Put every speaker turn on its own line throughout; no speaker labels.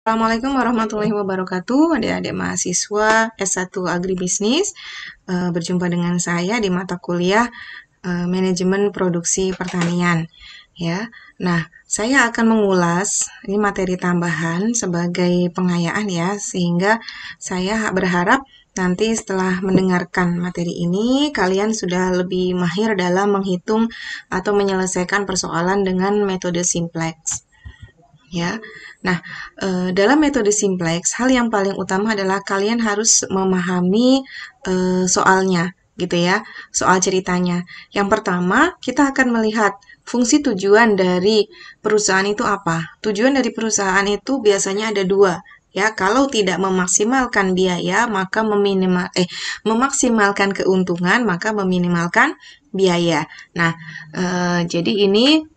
Assalamualaikum warahmatullahi wabarakatuh, adik-adik mahasiswa S1 Agribisnis. Berjumpa dengan saya di mata kuliah Manajemen Produksi Pertanian. Ya, nah saya akan mengulas ini materi tambahan sebagai pengayaan ya, sehingga saya berharap nanti setelah mendengarkan materi ini kalian sudah lebih mahir dalam menghitung atau menyelesaikan persoalan dengan metode simplex. Ya, nah dalam metode simplex, hal yang paling utama adalah kalian harus memahami soalnya, gitu ya, soal ceritanya. Yang pertama, kita akan melihat fungsi tujuan dari perusahaan itu apa. Tujuan dari perusahaan itu biasanya ada dua. Ya, kalau tidak memaksimalkan biaya, maka memaksimalkan keuntungan, maka meminimalkan biaya. Nah, jadi ini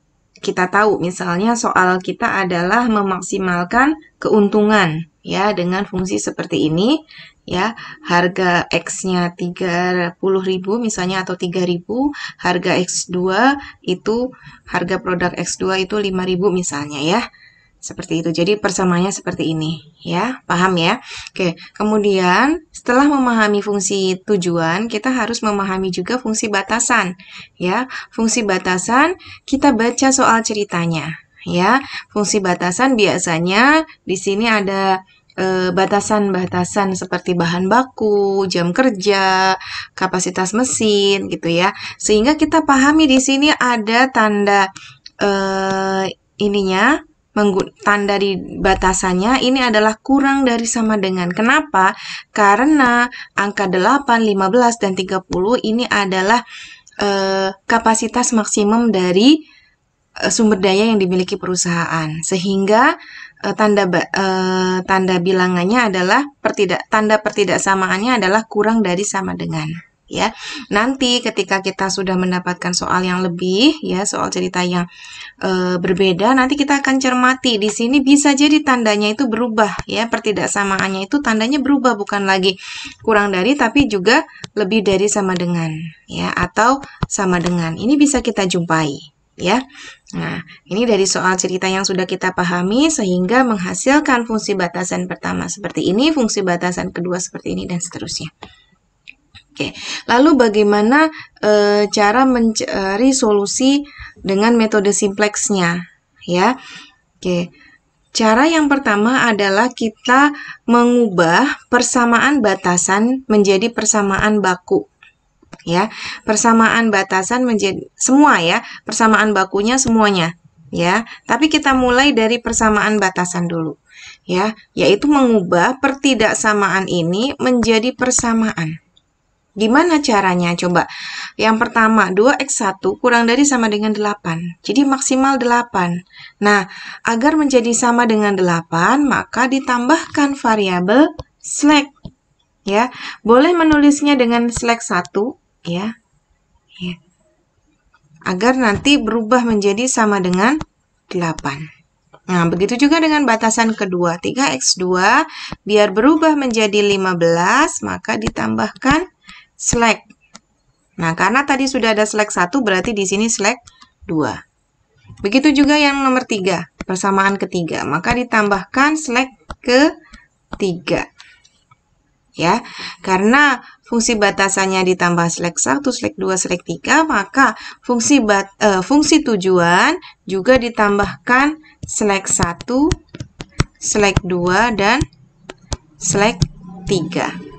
kita tahu misalnya soal kita adalah memaksimalkan keuntungan ya dengan fungsi seperti ini ya, harga X-nya 30.000 misalnya atau 3.000, harga X2 itu harga produk X2 itu 5.000 misalnya ya. Seperti itu. Jadi persamaannya seperti ini ya. Paham ya? Oke, kemudian setelah memahami fungsi tujuan, kita harus memahami juga fungsi batasan ya. Fungsi batasan kita baca soal ceritanya ya. Fungsi batasan biasanya di sini ada batasan-batasan seperti bahan baku, jam kerja, kapasitas mesin gitu ya. Sehingga kita pahami di sini ada tanda ininya, tanda di batasannya ini adalah kurang dari sama dengan. Kenapa? Karena angka 8, 15, dan 30 ini adalah kapasitas maksimum dari sumber daya yang dimiliki perusahaan. Sehingga tanda bilangannya adalah tanda pertidaksamaannya adalah kurang dari sama dengan. Ya, nanti ketika kita sudah mendapatkan soal yang lebih ya, soal cerita yang berbeda, nanti kita akan cermati di sini bisa jadi tandanya itu berubah ya, pertidaksamaannya itu tandanya berubah, bukan lagi kurang dari tapi juga lebih dari sama dengan ya, atau sama dengan. Ini bisa kita jumpai ya. Nah, ini dari soal cerita yang sudah kita pahami sehingga menghasilkan fungsi batasan pertama seperti ini, fungsi batasan kedua seperti ini, dan seterusnya. Oke, lalu bagaimana cara mencari solusi dengan metode simplexnya? Ya, oke. Cara yang pertama adalah kita mengubah persamaan batasan menjadi persamaan baku. Ya, persamaan batasan menjadi semua ya, persamaan bakunya semuanya. Ya, tapi kita mulai dari persamaan batasan dulu. Ya, yaitu mengubah pertidaksamaan ini menjadi persamaan. Gimana caranya? Coba. Yang pertama, 2x1 kurang dari sama dengan 8. Jadi maksimal 8. Nah, agar menjadi sama dengan 8, maka ditambahkan variabel slack. Ya, boleh menulisnya dengan slack 1 ya. Ya. Agar nanti berubah menjadi sama dengan 8. Nah, begitu juga dengan batasan kedua, 3x2 biar berubah menjadi 15, maka ditambahkan slack. Nah, karena tadi sudah ada slack 1, berarti di sini slack 2. Begitu juga yang nomor 3, persamaan ketiga, maka ditambahkan slack ke-3. Ya, karena fungsi batasannya ditambah slack 1, slack 2, slack 3, maka fungsi tujuan juga ditambahkan slack 1, slack 2, dan slack 3.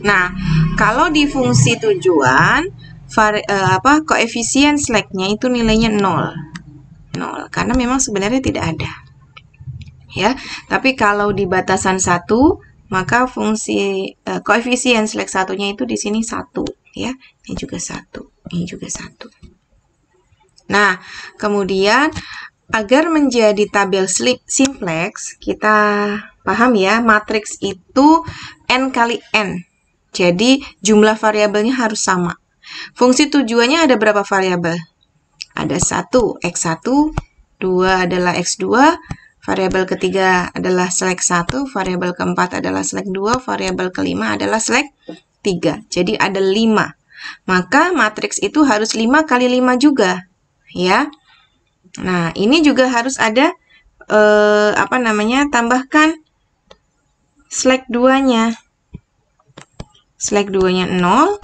Nah, kalau di fungsi tujuan, koefisien slacknya itu nilainya 0. Karena memang sebenarnya tidak ada. Ya, tapi kalau di batasan 1, maka fungsi koefisien slack satunya itu di sini 1. Ya, ini juga 1. Ini juga 1. Nah, kemudian agar menjadi tabel simplex, kita paham ya, matriks itu N kali N. Jadi, jumlah variabelnya harus sama. Fungsi tujuannya ada berapa variabel? Ada 1, X1, 2 adalah X2, variabel ketiga adalah slack 1, variabel keempat adalah slack 2, variabel kelima adalah slack 3. Jadi, ada 5. Maka, matriks itu harus 5 kali 5 juga. Ya. Nah, ini juga harus ada tambahkan slack 2-nya. Slack 2-nya 0,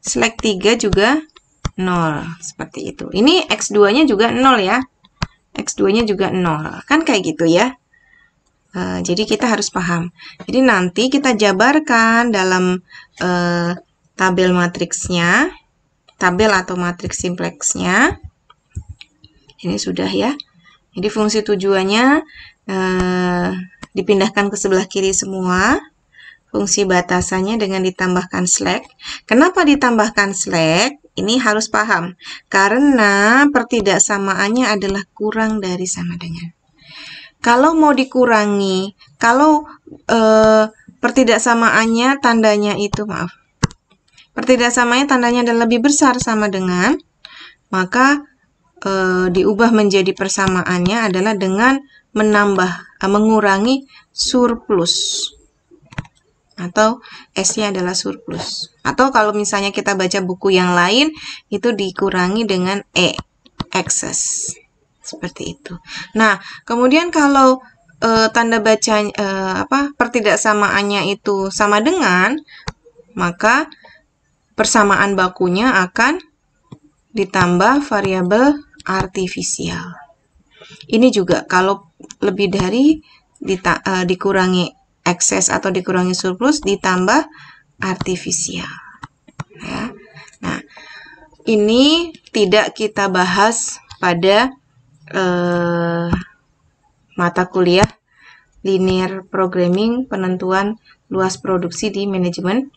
slack 3 juga 0. Seperti itu. Ini X2-nya juga 0 ya. X2-nya juga 0. Kan kayak gitu ya. Jadi kita harus paham. Jadi nanti kita jabarkan dalam tabel matriksnya, tabel atau matriks simpleksnya. Ini sudah ya. Jadi fungsi tujuannya dipindahkan ke sebelah kiri semua. Fungsi batasannya dengan ditambahkan slack. Kenapa ditambahkan slack? Ini harus paham. Karena pertidaksamaannya adalah kurang dari sama dengan. Kalau mau dikurangi, kalau pertidaksamaannya tandanya itu, pertidaksamaannya tandanya adalah lebih besar sama dengan, maka diubah menjadi persamaannya adalah dengan mengurangi surplus. Atau S-nya adalah surplus. Atau kalau misalnya kita baca buku yang lain, itu dikurangi dengan E, excess. Seperti itu. Nah, kemudian kalau tanda baca pertidaksamaannya itu sama dengan, maka persamaan bakunya akan ditambah variabel artifisial. Ini juga kalau lebih dari dikurangi excess atau dikurangi surplus ditambah artifisial. Ya. Nah, ini tidak kita bahas pada mata kuliah linear programming penentuan luas produksi di manajemen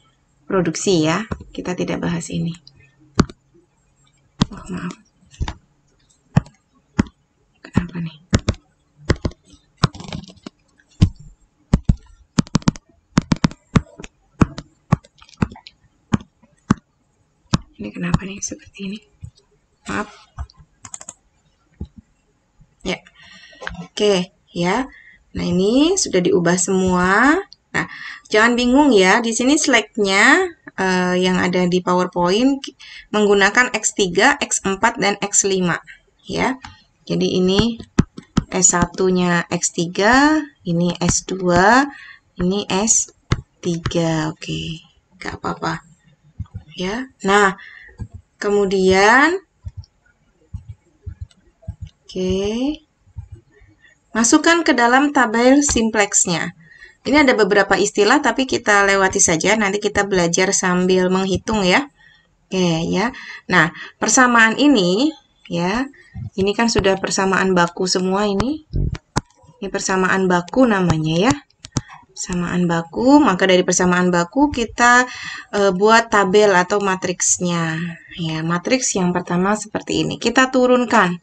produksi ya. Kita tidak bahas ini. Oh, maaf. Kenapa nih? Ini kenapa nih seperti ini? Maaf. Ya. Oke, ya. Nah, ini sudah diubah semua. Nah, jangan bingung ya. Di sini slack-nya yang ada di PowerPoint menggunakan X3, X4, dan X5. Ya. Jadi ini S1-nya X3, ini S2, ini S3. Oke, nggak apa-apa. Ya. Nah, kemudian masukkan ke dalam tabel simpleksnya. Ini ada beberapa istilah tapi kita lewati saja, nanti kita belajar sambil menghitung ya. Oke ya. Nah, persamaan ini ya, ini kan sudah persamaan baku semua ini. Ini persamaan baku namanya ya. Persamaan baku, maka dari persamaan baku kita buat tabel atau matriksnya. Ya, matriks yang pertama seperti ini. Kita turunkan.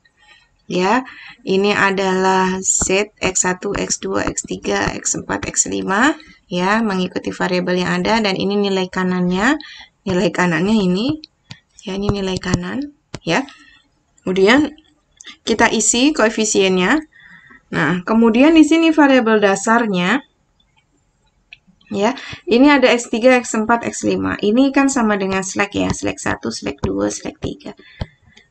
Ya, ini adalah Z, X1, X2, X3, X4, X5 ya, mengikuti variabel yang ada dan ini nilai kanannya. Nilai kanannya ini ya, ini nilai kanan ya. Kemudian kita isi koefisiennya. Nah, kemudian di sini variabel dasarnya ya. Ini ada X3, X4, X5. Ini kan sama dengan slack ya, slack 1, slack 2, slack 3.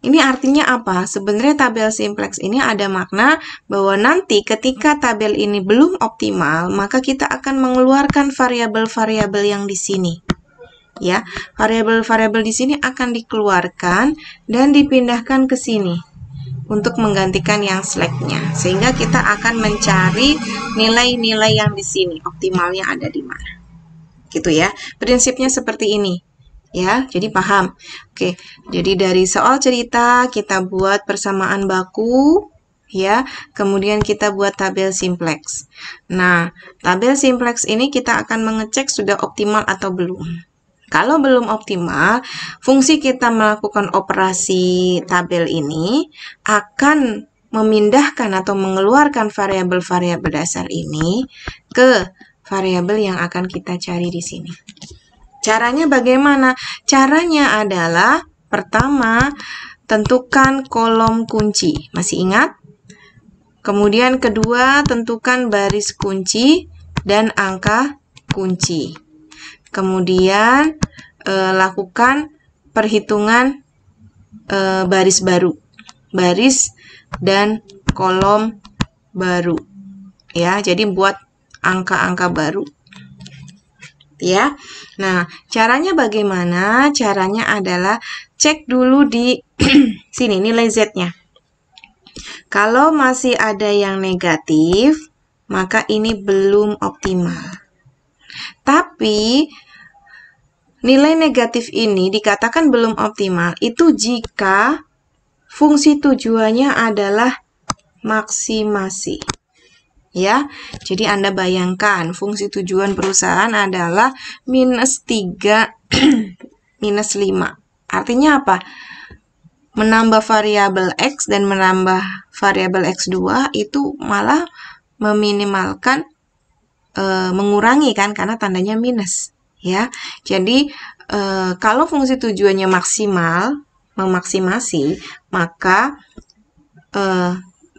Ini artinya apa? Sebenarnya tabel simplex ini ada makna bahwa nanti ketika tabel ini belum optimal, maka kita akan mengeluarkan variabel-variabel yang di sini. Ya, variabel-variabel di sini akan dikeluarkan dan dipindahkan ke sini untuk menggantikan yang slack-nya. Sehingga kita akan mencari nilai-nilai yang di sini, optimalnya ada di mana. Gitu ya. Prinsipnya seperti ini. Ya, jadi paham. Oke, jadi dari soal cerita kita buat persamaan baku, ya. Kemudian kita buat tabel simplex. Nah, tabel simplex ini kita akan mengecek sudah optimal atau belum. Kalau belum optimal, fungsi kita melakukan operasi tabel ini akan memindahkan atau mengeluarkan variabel-variabel dasar ini ke variabel yang akan kita cari di sini. Caranya bagaimana? Caranya adalah pertama, tentukan kolom kunci. Masih ingat? Kemudian kedua, tentukan baris kunci dan angka kunci. Kemudian lakukan perhitungan baris baru. Baris dan kolom baru. Ya, jadi buat angka-angka baru. Ya. Nah, caranya bagaimana? Caranya adalah cek dulu di sini nilai Z-nya. Kalau masih ada yang negatif, maka ini belum optimal. Tapi nilai negatif ini dikatakan belum optimal itu jika fungsi tujuannya adalah maksimasi. Ya, jadi Anda bayangkan fungsi tujuan perusahaan adalah minus 3, minus 5. Artinya apa? Menambah variabel X dan menambah variabel X2 itu malah meminimalkan, mengurangi kan, karena tandanya minus. Ya, jadi kalau fungsi tujuannya maksimal, memaksimasi, maka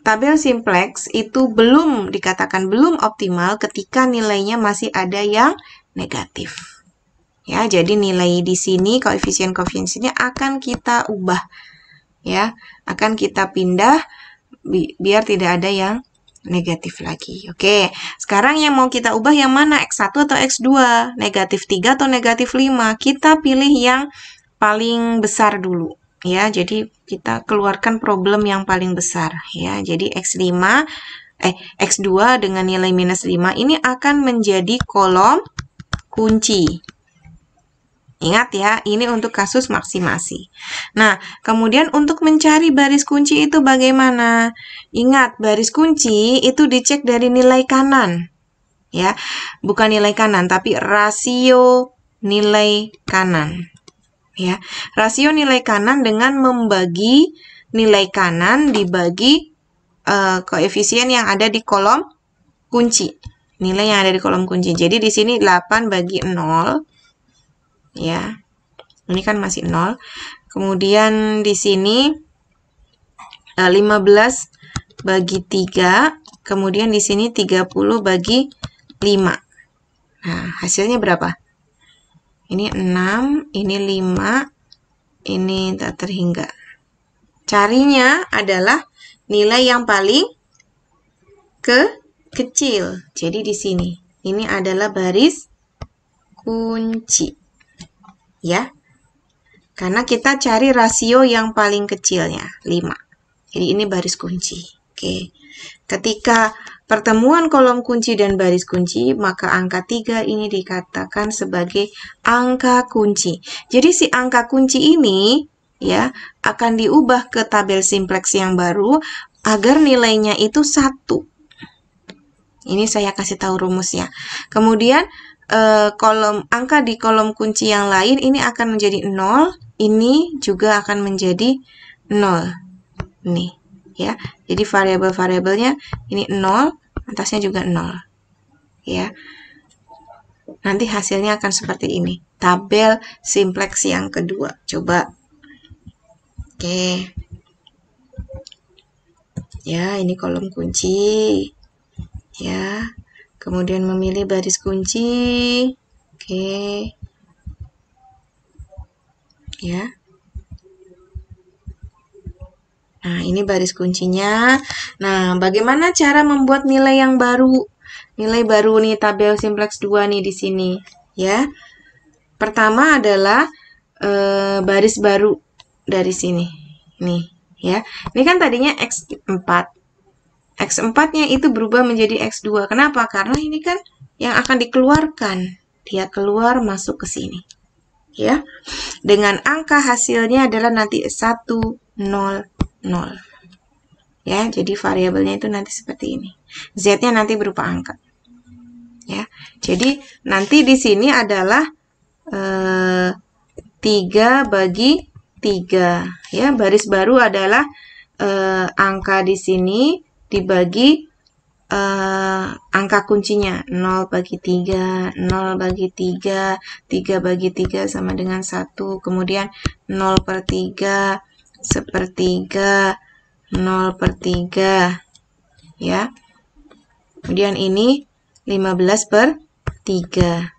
tabel simplex itu belum dikatakan belum optimal ketika nilainya masih ada yang negatif. Ya, jadi nilai di sini koefisien-koefisiennya akan kita ubah. Ya, akan kita pindah biar tidak ada yang negatif lagi. Oke, sekarang yang mau kita ubah yang mana? X1 atau X2? Negatif 3 atau negatif 5? Kita pilih yang paling besar dulu. Ya, jadi kita keluarkan problem yang paling besar. Ya, jadi X2 dengan nilai minus 5 ini akan menjadi kolom kunci. Ingat ya, ini untuk kasus maksimasi. Nah, kemudian untuk mencari baris kunci itu bagaimana? Ingat, baris kunci itu dicek dari nilai kanan. Ya, bukan nilai kanan, tapi rasio nilai kanan. Ya, rasio nilai kanan dengan membagi nilai kanan dibagi koefisien yang ada di kolom kunci. Nilai yang ada di kolom kunci. Jadi di sini 8 bagi 0. Ya, ini kan masih 0. Kemudian di sini 15 bagi 3. Kemudian di sini 30 bagi 5. Nah, hasilnya berapa? Ini 6, ini 5, ini tak terhingga. Carinya adalah nilai yang paling kecil. Jadi di sini, ini adalah baris kunci. Ya, karena kita cari rasio yang paling kecilnya, 5. Jadi ini baris kunci. Oke, ketika pertemuan kolom kunci dan baris kunci, maka angka 3 ini dikatakan sebagai angka kunci. Jadi si angka kunci ini ya akan diubah ke tabel simplex yang baru agar nilainya itu 1. Ini saya kasih tahu rumusnya. Kemudian angka di kolom kunci yang lain ini akan menjadi 0, ini juga akan menjadi 0. Nih, ya. Jadi variabel-variabelnya ini 0, atasnya juga 0. Ya. Nanti hasilnya akan seperti ini. Tabel simplex yang kedua. Coba. Oke. Ya, ini kolom kunci. Ya. Kemudian memilih baris kunci. Oke. Ya. Nah, ini baris kuncinya. Nah, bagaimana cara membuat nilai yang baru? Nilai baru nih, tabel simplex 2 nih di sini. Ya. Pertama adalah baris baru dari sini. Nih, ya. Ini kan tadinya X4. X4-nya itu berubah menjadi X2. Kenapa? Karena ini kan yang akan dikeluarkan. Dia keluar masuk ke sini. Ya. Dengan angka hasilnya adalah nanti 1, 0, 0. Ya, jadi variabelnya itu nanti seperti ini. Z-nya nanti berupa angka. Ya. Jadi nanti di sini adalah 3 bagi 3. Ya, baris baru adalah angka di sini dibagi angka kuncinya 0 bagi 3, 0 bagi 3, 3 bagi 3 sama dengan 1, kemudian 0/3, sepertiga, 0/3, ya. Kemudian ini 15/3.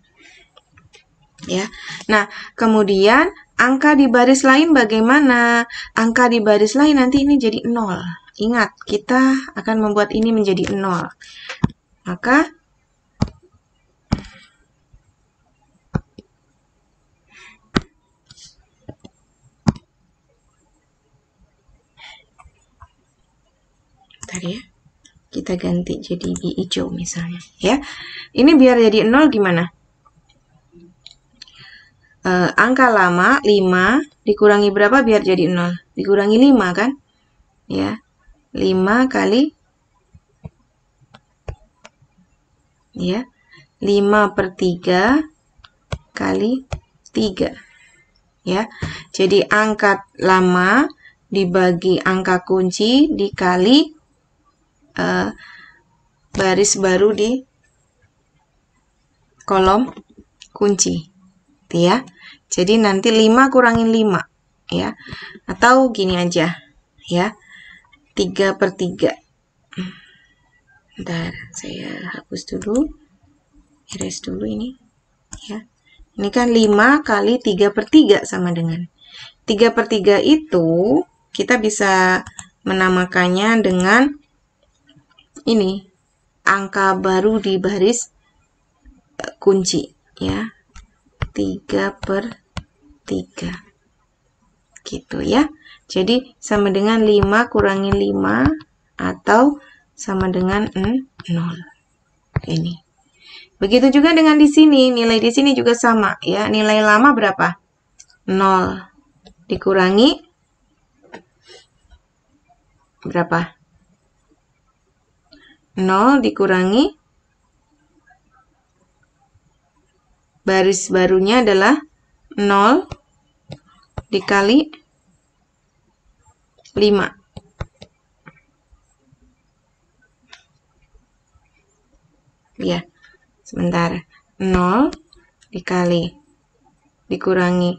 Ya. Nah, kemudian angka di baris lain bagaimana? Angka di baris lain nanti ini jadi 0. Ingat, kita akan membuat ini menjadi 0. Maka bentar ya, kita ganti jadi hijau misalnya ya. Ini biar jadi 0 gimana? Angka lama 5 dikurangi berapa biar jadi 0? Dikurangi 5 kan? Ya. 5 kali ya. 5/3 kali 3. Ya. Jadi angka lama dibagi angka kunci dikali baris baru di kolom kunci. Ya. Jadi nanti 5 kurangin 5 ya. Atau gini aja ya. 3/3. Bentar, saya hapus dulu. Erase dulu ini ya. Ini kan 5 kali 3/3 sama dengan 3/3 itu kita bisa menamakannya dengan ini angka baru di baris kunci ya. 3/3 gitu ya. Jadi sama dengan 5 kurangi 5 atau sama dengan 0. Ini. Begitu juga dengan di sini, nilai di sini juga sama ya. Nilai lama berapa? 0 dikurangi berapa? 0 dikurangi baris barunya adalah 0 dikali 5. Ya, sebentar. 0 dikali dikurangi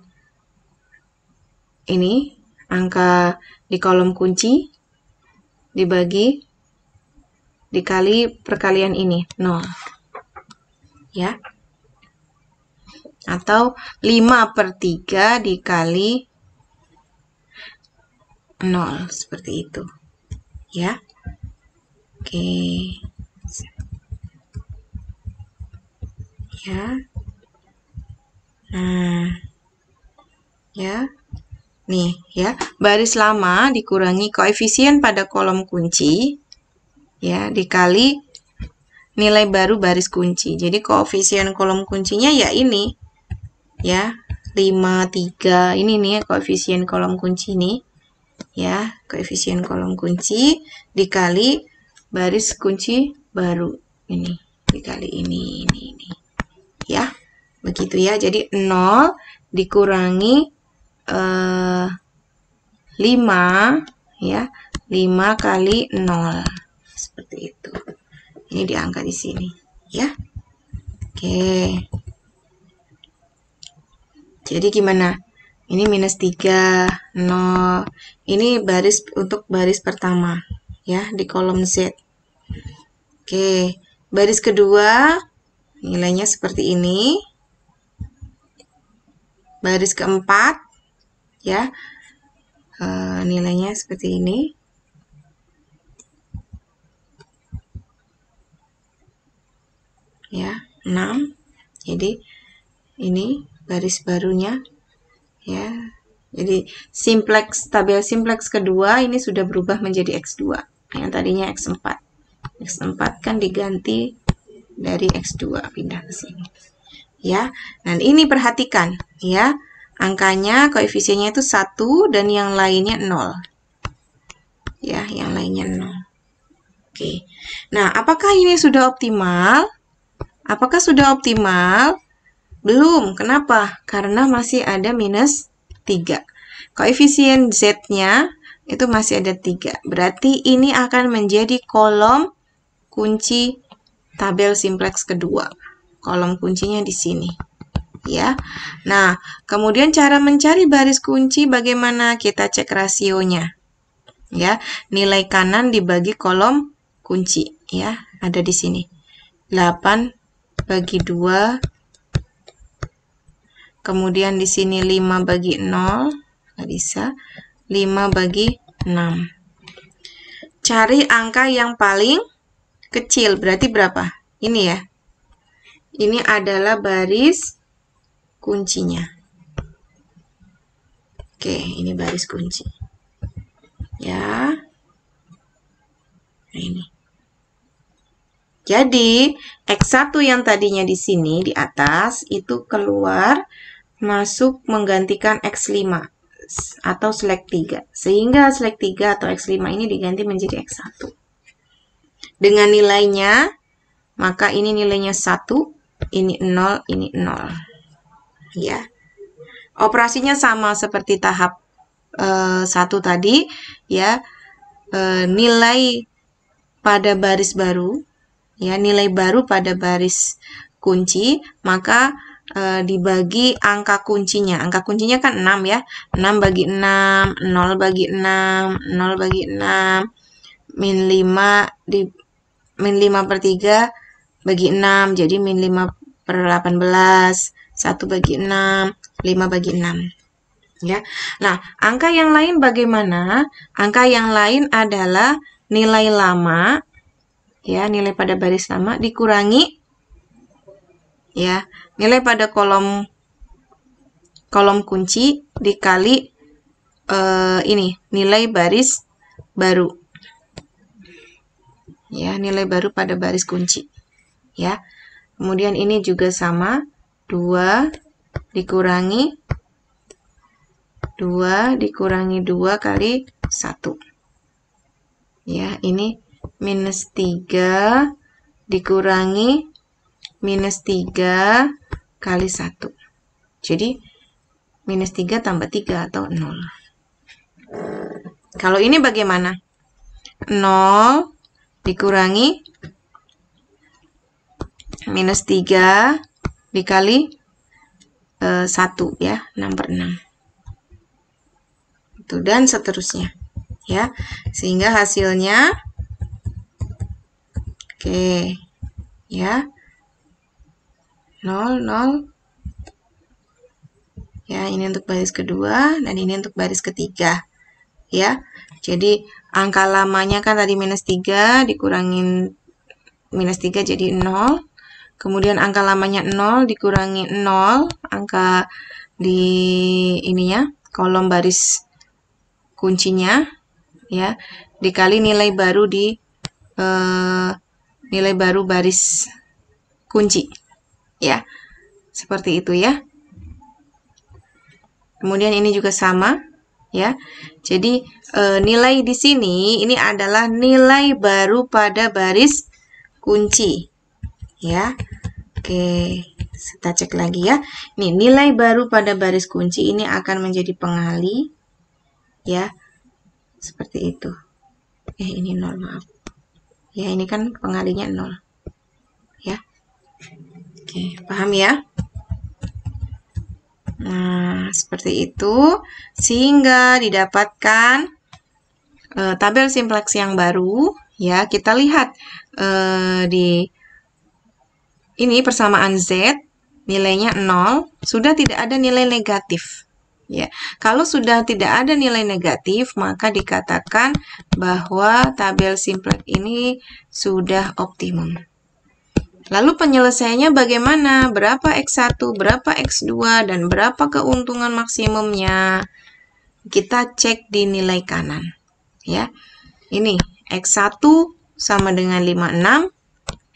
ini angka di kolom kunci dibagi dikali perkalian ini 0. Ya. Atau 5/3 dikali 0 seperti itu ya. Oke ya. Nah ya, nih ya, baris lama dikurangi koefisien pada kolom kunci ya dikali nilai baru baris kunci. Jadi koefisien kolom kuncinya ya ini ya, 5, 3. Ini nih koefisien kolom kunci nih. Ya, koefisien kolom kunci dikali baris kunci baru ini dikali ini. Ya. Begitu ya. Jadi 0 dikurangi 5 ya. 5 kali 0. Seperti itu. Ini diangkat di sini ya. Oke. Jadi gimana? Ini minus 3, 0. Ini baris untuk baris pertama ya di kolom Z. Oke, baris kedua nilainya seperti ini. Baris keempat ya nilainya seperti ini. Ya, 6. Jadi ini baris barunya ya. Jadi simplex, tabel simplex kedua ini sudah berubah menjadi X2. Yang tadinya X4. X4 kan diganti dari X2 pindah ke sini. Ya. Dan ini perhatikan ya. Angkanya koefisiennya itu 1 dan yang lainnya 0. Ya, yang lainnya 0. Oke. Nah, apakah ini sudah optimal? Apakah sudah optimal? Belum. Kenapa? Karena masih ada minus 3. Koefisien Z-nya itu masih ada 3. Berarti ini akan menjadi kolom kunci tabel simplex kedua. Kolom kuncinya di sini. Ya. Nah, kemudian cara mencari baris kunci bagaimana? Kita cek rasionya. Ya, nilai kanan dibagi kolom kunci ya, ada di sini. 8 bagi 2. Kemudian di sini 5 bagi 0, nggak bisa. 5 bagi 6. Cari angka yang paling kecil. Berarti berapa? Ini ya. Ini adalah baris kuncinya. Oke, ini baris kunci. Ya. Nah, ini. Jadi, X1 yang tadinya di sini, di atas, itu keluar, masuk menggantikan X5 atau select 3. Sehingga select 3 atau X5 ini diganti menjadi X1. Dengan nilainya, maka ini nilainya 1, ini 0, ini 0. Ya. Operasinya sama seperti tahap 1 tadi, ya. Nilai pada baris baru, ya, nilai baru pada baris kunci, maka dibagi angka kuncinya. Angka kuncinya kan 6 ya. 6 bagi 6, 0 bagi 6, 0 bagi 6, min 5 min 5 per 3 bagi 6, jadi min 5 per 18, 1 bagi 6, 5 bagi 6. Ya. Nah, angka yang lain bagaimana? Angka yang lain adalah nilai lama, ya, nilai pada baris lama dikurangi, ya, nilai pada kolom kunci dikali ini nilai baris baru, ya, nilai baru pada baris kunci, ya. Kemudian ini juga sama, 2 dikurangi 2 kali 1, ya, ini minus 3 dikurangi minus 3 kali 1. Jadi, minus 3 tambah 3 atau 0. Kalau ini bagaimana? 0 dikurangi minus 3 dikali 1, ya, 6 per 6. Itu, dan seterusnya. Ya, sehingga hasilnya, oke, ya, 0, 0. Ya, ini untuk baris kedua, dan ini untuk baris ketiga. Ya, jadi angka lamanya kan tadi minus 3, dikurangin minus 3 jadi 0. Kemudian angka lamanya 0, dikurangi 0, angka di ininya, kolom baris kuncinya, ya, dikali nilai baru di nilai baru baris kunci, ya, seperti itu ya. Kemudian ini juga sama, ya. Jadi nilai di sini ini adalah nilai baru pada baris kunci, ya. Oke, kita cek lagi ya. Nih, nilai baru pada baris kunci ini akan menjadi pengali, ya, seperti itu. Ini 0, maaf. Ya, ini kan pengalinya 0. Ya. Oke, paham ya? Nah, seperti itu. Sehingga didapatkan tabel simplex yang baru. Ya, kita lihat di ini persamaan Z, nilainya 0, sudah tidak ada nilai negatif. Ya, kalau sudah tidak ada nilai negatif, maka dikatakan bahwa tabel simplex ini sudah optimum. Lalu penyelesaiannya bagaimana? Berapa X1, berapa X2, dan berapa keuntungan maksimumnya? Kita cek di nilai kanan. Ya, ini X1 sama dengan 56,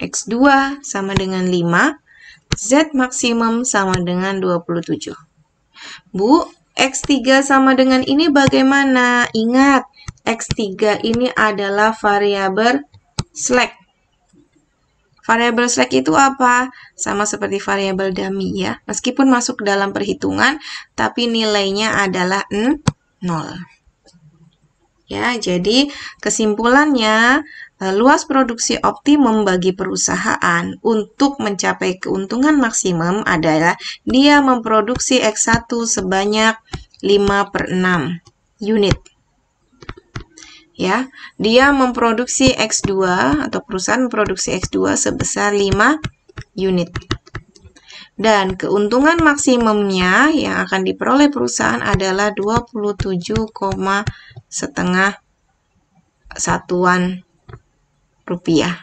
X2 sama dengan 5, Z maksimum sama dengan 27. Bu, X3 sama dengan ini bagaimana? Ingat, X3 ini adalah variabel slack. Variabel slack itu apa? Sama seperti variabel dummy ya. Meskipun masuk dalam perhitungan, tapi nilainya adalah 0. Ya, jadi kesimpulannya, luas produksi optimum bagi perusahaan untuk mencapai keuntungan maksimum adalah dia memproduksi X1 sebanyak 5 per 6 unit. Ya, dia memproduksi X2 atau perusahaan memproduksi X2 sebesar 5 unit. Dan keuntungan maksimumnya yang akan diperoleh perusahaan adalah 27,5 satuan rupiah.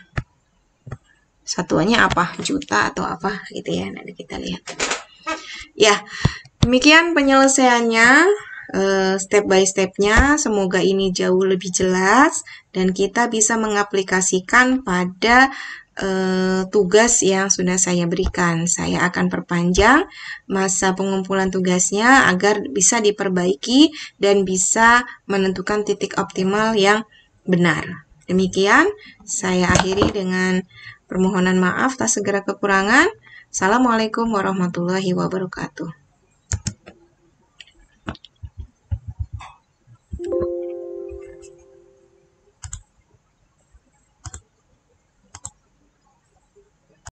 Satuannya apa? Juta atau apa gitu ya. Nanti kita lihat. Ya, demikian penyelesaiannya. Step by stepnya, semoga ini jauh lebih jelas dan kita bisa mengaplikasikan pada tugas yang sudah saya berikan. Saya akan perpanjang masa pengumpulan tugasnya agar bisa diperbaiki dan bisa menentukan titik optimal yang benar. Demikian, saya akhiri dengan permohonan maaf tak segera kekurangan. Assalamualaikum warahmatullahi wabarakatuh.